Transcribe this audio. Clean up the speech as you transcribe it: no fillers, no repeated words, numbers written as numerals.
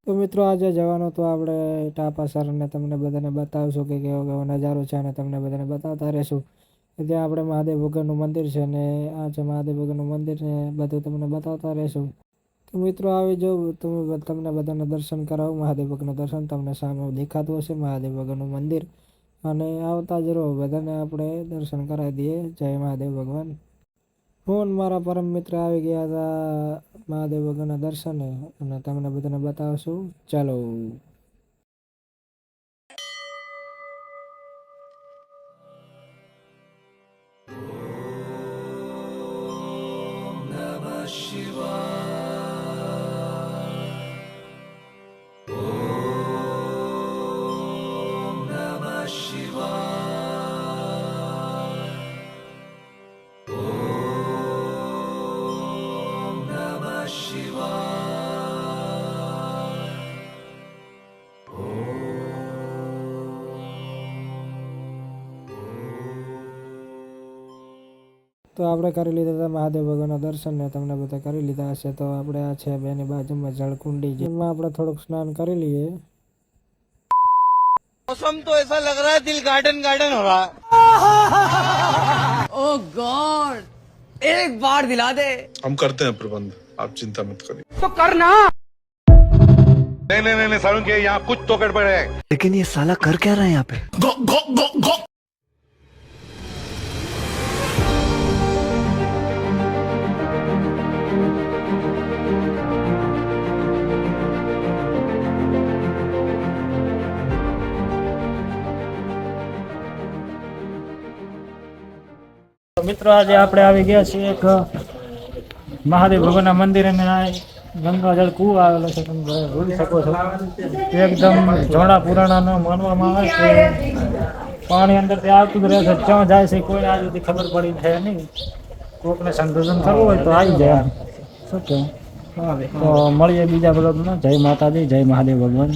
તો મિત્રો આજે જવાનું તો આપણે ટાપાસર અને તમને બધાને બતાવશું કે કેવો કેવો નજારો છે અને તમને બધાને બતાવતા રહેશું. ત્યાં આપણે મહાદેવ ભગવાનનું મંદિર છે ને આ છે મહાદેવ ભગવાનનું મંદિર ને બધું તમને બતાવતા રહેશું. તો મિત્રો આવી જાઓ તમને બધાને દર્શન કરાવું. મહાદેવ ભગવાનનું દર્શન તમને સામે દેખાતું હશે મહાદેવ ભગવાનનું મંદિર અને આવતા જ રહો બધાને આપણે દર્શન કરાવી દઈએ. જય મહાદેવ ભગવાન. હું મારા પરમ મિત્ર આવી ગયા હતા મહાદેવ ભગવાનના દર્શને અને તમને બધાને બતાવશું. ચાલો. તો આપણે કરી લીધા હતા મહાદેવ ભગવાનના દર્શન ને તમને બધા કરી લીધા હશે. તો આપણે આ છે બેની બાજુમાં જળકુંડી જેમાં આપણે થોડુંક સ્નાન કરી લઈએ. मौसम तो ऐसा लग रहा है दिल गार्डन गार्डन हो रहा है. ओह गॉड एक बार दिला दे. हम करते हैं प्रबंध, आप चिंता मत करिए. तो करना. नहीं नहीं नहीं सारुण के यहाँ कुछ तो गड़बड़ है. लेकिन ये साला कर क्या रहा है यहाँ पे? गो गो गो गो. મિત્રો આજે આપણે આવી ગયા છીએ એક મહાદેવ ભગવાનના મંદિર અને ગંગાજળ કૂવો આવેલો છે. તમે જોઈ શકો છો એકદમ જૂના પુરાણાનો માનવામાં આવે છે. પાણી અંદરથી આવતું જ રહે છે. ક્યાં જાય છે કોઈને આજ સુધી ખબર પડી છે નહીં. કોકને સંશોધન કરવું હોય તો આવી જાય. શું કહે તો મળીએ બીજા બ્લોગમાં. જય માતાજી, જય મહાદેવ ભગવાન.